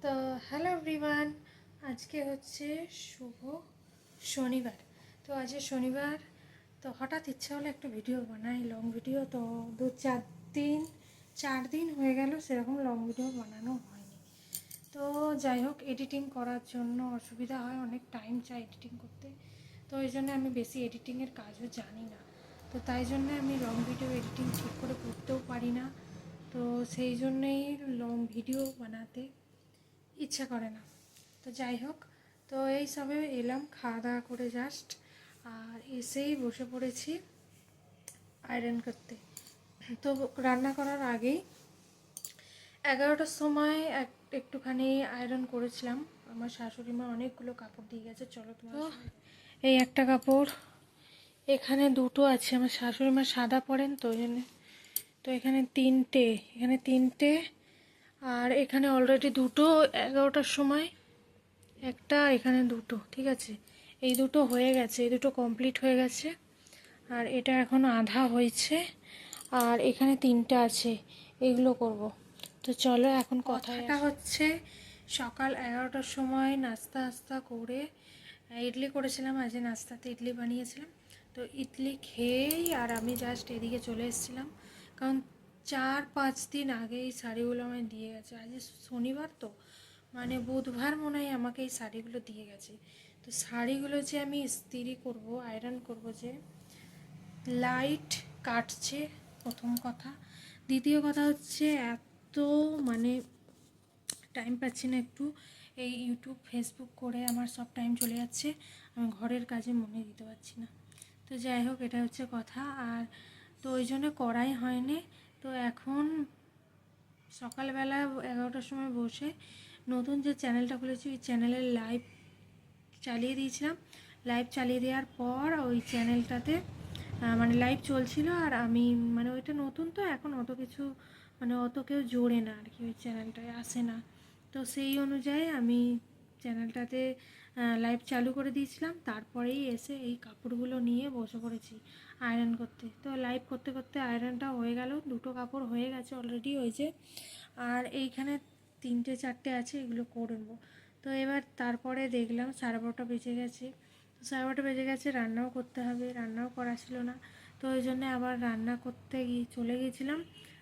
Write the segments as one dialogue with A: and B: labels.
A: তো hello everyone, আজকে হচ্ছে শুভ শনিবার। তো আজকে শনিবার, তো হঠাৎ ইচ্ছা হলো একটু ভিডিও বানাই, লং ভিডিও। তো 4 দিন হয়ে গেল সেরকম লং ভিডিও বানানো হয়নি। তো যাই হোক, এডিটিং করার জন্য অসুবিধা হয়, অনেক টাইম চাই এডিটিং করতে। তো ওই জন্য আমি বেশি এডিটিংয়ের কাজও জানি না। তো তাই জন্যে আমি লং ভিডিও এডিটিং ঠিক করে করতেও পারি না। তো সেই জন্যেই লং ভিডিও বানাতে ইচ্ছা করে না। তো যাই হোক, তো এই সবে এলাম খাওয়া দাওয়া করে জাস্ট, আর এসেই বসে পড়েছি আয়রন করতে। তো রান্না করার আগেই 11টার সময় একটুখানি আয়রন করেছিলাম। আমার শাশুড়ি মা অনেকগুলো কাপড় দিয়ে গেছে, চলো তোমার। এই একটা কাপড়, এখানে দুটো আছে, আমার শাশুড়ি মা সাদা পরেন তো ওই জন্যে। তো এখানে তিনটে, আর এখানে অলরেডি দুটো 11টার সময় একটা, এখানে দুটো, ঠিক আছে। এই দুটো হয়ে গেছে, এই দুটো কমপ্লিট হয়ে গেছে, আর এটা এখন আধা হয়েছে, আর এখানে তিনটা আছে, এগুলো করব। তো চলো এখন কথাটা হচ্ছে, সকাল 11টার সময় নাস্তা করে ইডলি করেছিলাম। আজ নাস্তাতে ইডলি বানিয়েছিলাম। তো ইডলি খেয়েই আর আমি জাস্ট এদিকে চলে এসেছিলাম, কারণ 4-5 দিন আগে এই শাড়িগুলো আমায় দিয়ে গেছে। আজ শনিবার, তো মানে বুধবার মনে হয় আমাকে এই শাড়িগুলো দিয়ে গেছে। তো শাড়িগুলো যে আমি ইস্ত্রি করব, আয়রন করব, যে লাইট কাটছে প্রথম কথা। দ্বিতীয় কথা হচ্ছে এত মানে টাইম পাচ্ছি না, একটু এই ইউটিউব ফেসবুক করে আমার সব টাইম চলে যাচ্ছে, আমি ঘরের কাজে মনে দিতে পারছি না। তো যাই হোক, এটা হচ্ছে কথা। আর তো ওই জন্য করাই হয়নি। তো এখন সকালবেলা 11টার সময় বসে নতুন যে চ্যানেলটা খুলেছি ওই চ্যানেলের লাইভ চালিয়ে দিয়েছিলাম। লাইভ চালিয়ে দেওয়ার পর ওই চ্যানেলটাতে মানে লাইভ চলছিল, আর আমি মানে ওইটা নতুন, তো এখন অত কিছু মানে অত কেউ জোড়ে না আর কি, ওই চ্যানেলটায় আসে না। তো সেই অনুযায়ী আমি চ্যানেলটাতে লাইভ চালু করে দিয়েছিলাম। তারপরেই এসে এই কাপড়গুলো নিয়ে বসে পড়েছি আয়রন করতে। তো লাইভ করতে করতে আয়রনটা হয়ে গেল, দুটো কাপড় হয়ে গেছে অলরেডি হয়েছে, আর এইখানে 3-4টে আছে, এগুলো করে নেবো। তো এবার তারপরে দেখলাম 12:30 বেজে গেছে। তো 12:30 বেজে গেছে, রান্নাও করতে হবে, রান্নাও করা ছিল না। তো ওই জন্যে আবার রান্না করতে চলে গিয়েছিলাম,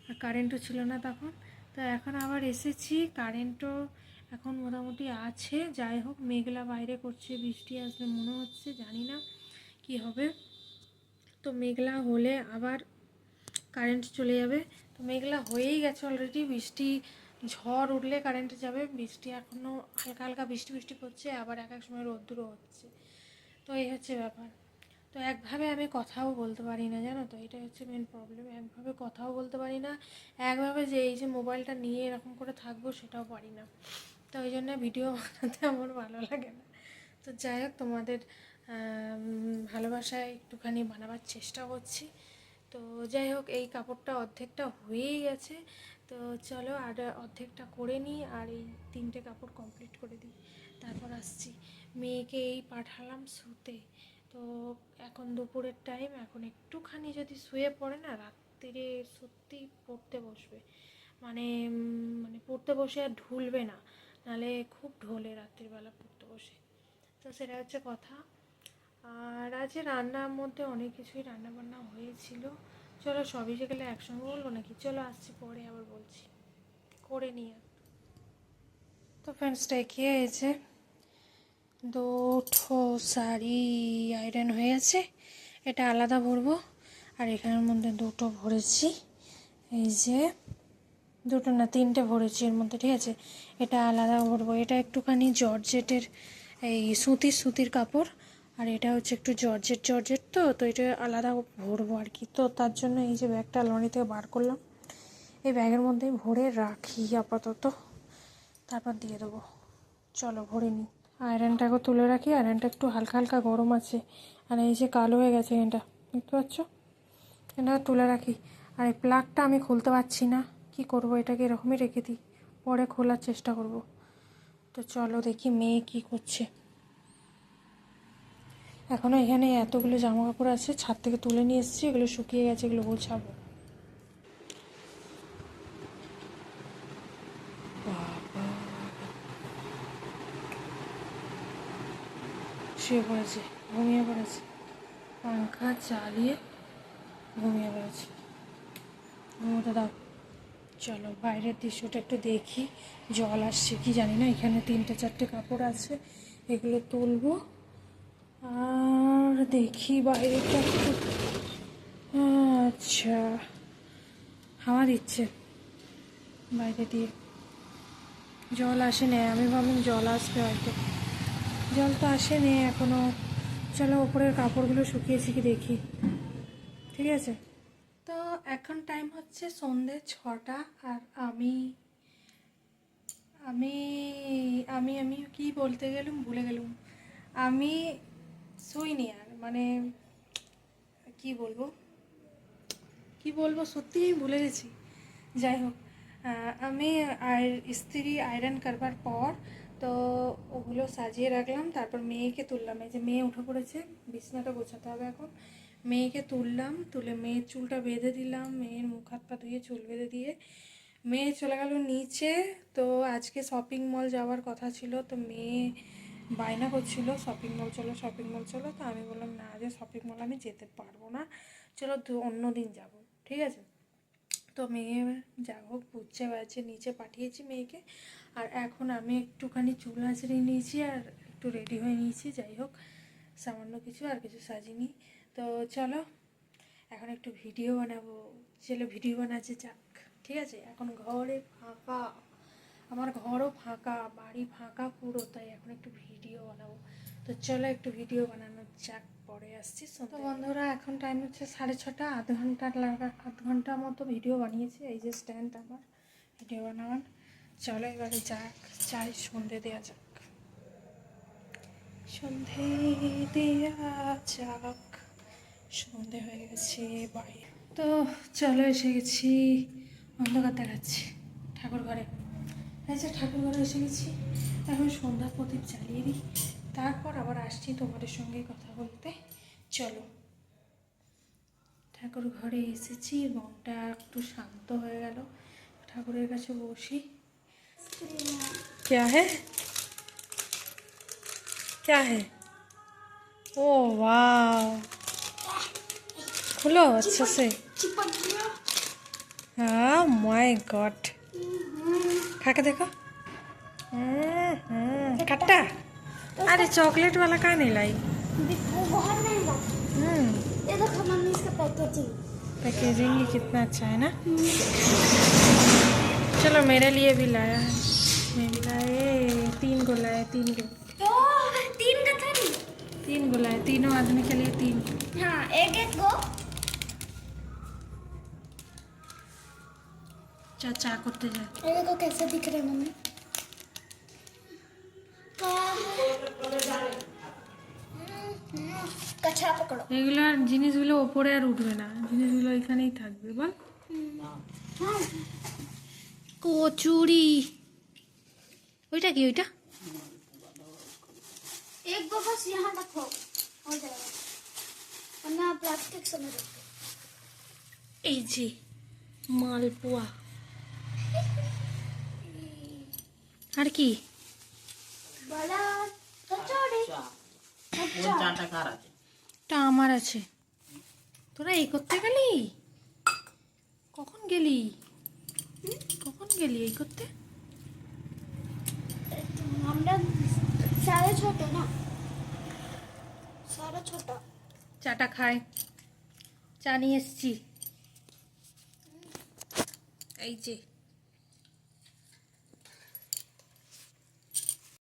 A: আর কারেন্টও ছিল না তখন। তো এখন আবার এসেছি, কারেন্টও এখন মোটামুটি আছে। যাই হোক, মেঘলা বাইরে করছে, বৃষ্টি আসবে মনে হচ্ছে, জানি না কি হবে। তো মেঘলা হলে আবার কারেন্ট চলে যাবে। তো মেঘলা হয়েই গেছে অলরেডি, বৃষ্টি ঝড় উঠলে কারেন্ট যাবে। বৃষ্টি এখনও হালকা হালকা বৃষ্টি পড়ছে, আবার এক এক সময় রোদ্দুরও হচ্ছে। তো এই হচ্ছে ব্যাপার। তো একভাবে আমি কথাও বলতে পারি না, জানো তো, এটাই হচ্ছে মেন প্রবলেম। একভাবে কথাও বলতে পারি না, একভাবে যে এই যে মোবাইলটা নিয়ে এরকম করে থাকবো সেটাও পারি না। তো ওই জন্য ভিডিও বানাতে আমার ভালো লাগে না। তো যাই হোক, তোমাদের ভালোবাসায় একটুখানি বানাবার চেষ্টা করছি। তো যাই হোক, এই কাপড়টা অর্ধেকটা হয়েই গেছে। তো চলো আর অর্ধেকটা করে নিই, আর এই 3টে কাপড় কমপ্লিট করে দিই, তারপর আসছি। মেয়েকে এই পাঠালাম শুতে। তো এখন দুপুরের টাইম, এখন একটুখানি যদি শুয়ে পড়ে না, রাত্রিরে সত্যি পড়তে বসবে, মানে মানে পড়তে বসে আর ঢুলবে না, নাহলে খুব ঢোলে রাত্রিবেলা পড়তে বসে। তো সেটা হচ্ছে কথা। আর আজ রান্নার মধ্যে অনেক কিছুই রান্নাবান্না হয়েছিল। চলো সবই যেগুলো একসঙ্গে বলবো নাকি, চলো আসছি পরে আবার বলছি, করে নিয়ে। তো ফ্রেন্ডস, দেখিয়ে এসে দুটো শাড়ি আয়রন হয়ে আছে, এটা আলাদা ভরবো। আর এখানের মধ্যে দুটো ভরেছি, এই যে দুটো না 3টে ভরেছি এর মধ্যে, ঠিক আছে। এটা আলাদা ভরবো, এটা একটুখানি জর্জেটের, এই সুতির কাপড়, আর এটা হচ্ছে একটু জর্জেট তো এটা আলাদা ভরবো আর কি। তো তার জন্য এই যে ব্যাগটা আলমারি থেকে বার করলাম, এই ব্যাগের মধ্যেই ভরে রাখি আপাতত, তারপর দিয়ে দেবো। চলো ভরে নিই। আয়রনটাকে তুলে রাখি, আয়রনটা একটু হালকা হালকা গরম আছে, আর এই যে কালো হয়ে গেছে এটা, দেখতে পাচ্ছ, এটা তুলে রাখি। আর এই প্লাগটা আমি খুলতে পারছি না, কি করব, এটাকে এরকমই রেখে দিই, পরে খোলার চেষ্টা করব। তো চলো দেখি মেয়ে কি করছে। এখনও এখানে এতগুলো জামা কাপড় আছে, ছাদ থেকে তুলে নিয়ে এসেছি, এগুলো শুকিয়ে গেছে, এগুলো গোছাবো। বাবা, শুয়ে পড়েছে, ঘুমিয়ে পড়েছে, পাংখা চালিয়ে ঘুমিয়ে পড়েছে। ঘুমোতে দাও। চলো বাইরের দৃশ্যটা একটু দেখি, জল আসছে কি জানি না। এখানে 3-4টে কাপড় আছে, এগুলো তুলবো। আর দেখি বাইরেটা একটু। আচ্ছা, হাওয়া দিচ্ছে বাইরে দিয়ে, জল আসেনি। আমি ভাবলাম জল আসবে হয়তো, জল তো আসেনি এখনো। চলো ওপরের কাপড়গুলো শুকিয়েছি কি দেখি, ঠিক আছে? তো এখন টাইম হচ্ছে সন্ধ্যে 6টা। আর আমি আমি আমি আমি কি বলতে গেলুম, ভুলে গেলুম। আমি শুইনি আর, মানে কি বলবো সত্যি ভুলে গেছি। যাই হোক, আমি আর ইস্ত্রি আয়রন করবার পর তো ওগুলো সাজিয়ে রাখলাম, তারপর মেয়েকে তুললাম। এই যে মেয়ে উঠে পড়েছে, বিছানাটা গোছাতে হবে এখন। মেয়েকে তুললাম, তুলে মেয়ের চুলটা বেঁধে দিলাম, মেয়ের মুখ হাত পা ধুয়ে চুল বেঁধে দিয়ে মেয়ে চলে গেল নিচে। তো আজকে শপিং মল যাওয়ার কথা ছিল, তো মেয়ে বায়না করছিল শপিং মল চলো শপিং মল চলো। তো আমি বললাম না, আজ শপিং মল আমি যেতে পারবো না, চলো অন্য দিন যাবো, ঠিক আছে? তো মেয়ে যা হোক বুঝছে বাজছে, নিচে পাঠিয়েছি মেয়েকে। আর এখন আমি একটুখানি চুল আঁচড়িয়ে নিয়েছি আর একটু রেডি হয়ে নিয়েছি। যাই হোক, সামান্য কিছু, আর কিছু সাজিনি। তো চলো এখন একটু ভিডিও বানাবো। চলো ভিডিও বানাচ্ছে যাক, ঠিক আছে? এখন ঘরে ফাঁকা, আমার ঘরও ফাঁকা, বাড়ি ফাঁকা পুরো, তাই এখন একটু ভিডিও বানাবো। তো চলো একটু ভিডিও বানানো যাক, পরে আসছি। তো বন্ধুরা এখন টাইম হচ্ছে 6:30, আধ ঘন্টা মতো ভিডিও বানিয়েছি। এই যে স্ট্যান্ড আমার ভিডিও বানাবার। চলো এবারে যাক, চাই সন্ধে দেওয়া যাক, সন্ধে দেওয়া যাক। সন্ধে হয়ে গেছে বাইরে। তো চলো এসে গেছি, অন্ধকার দেখাচ্ছি ঠাকুর ঘরে। আচ্ছা ঠাকুর ঘরে এসে গেছি, এখন সন্ধ্যা প্রদীপ জ্বালিয়ে দিই, তারপর আবার আসছি তোমাদের সঙ্গে কথা বলতে। চলো ঠাকুর ঘরে এসেছি, মনটা একটু শান্ত হয়ে গেল, ঠাকুরের কাছে বসি। क्या है क्या है? ओ वाह, खुलो अच्छा से। हाँ माय गॉड, खा के देखो। खट्टा। अरे चॉकलेट वाला कहाँ नहीं लाई?
B: वो बहुत महंगा। ये देखो मम्मी इसका पैकेजिंग।
A: पैकेजिंग ही कितना अच्छा है ना। चलो मेरे लिए भी लाया है, मैं भी लाए 3 को लाए, 3 को।
B: तो 3 का था नहीं?
A: 3 को लाए, तीनों आदमी के लिए 3।
B: हाँ एक गो।
A: चा करते जाए।
B: ये देखो कैसे दिख रहे हैं मम्मी। कचरा पकड़ो।
A: এগুলো আর জিনিসগুলো ওপরে আর উঠবে না, জিনিসগুলো এখানেই থাকবে। বল
B: हाँ
A: কচুরি, ওইটা কি? ওইটা
B: एक गो बस यहाँ रखो हो जाएगा, वरना प्लास्टिक से में रखो।
A: এই যে মালপোয়া। আর কি?
B: बड़ा कचौड़ी।
A: টা আমার আছে। তোরা এই করতে গেলি? কখন গেলি এই করতে?
B: আমরা সাড়ে ছোট না, সাড়ে ছোট।
A: চাটা খায়, চা নিয়ে এসছি। এই যে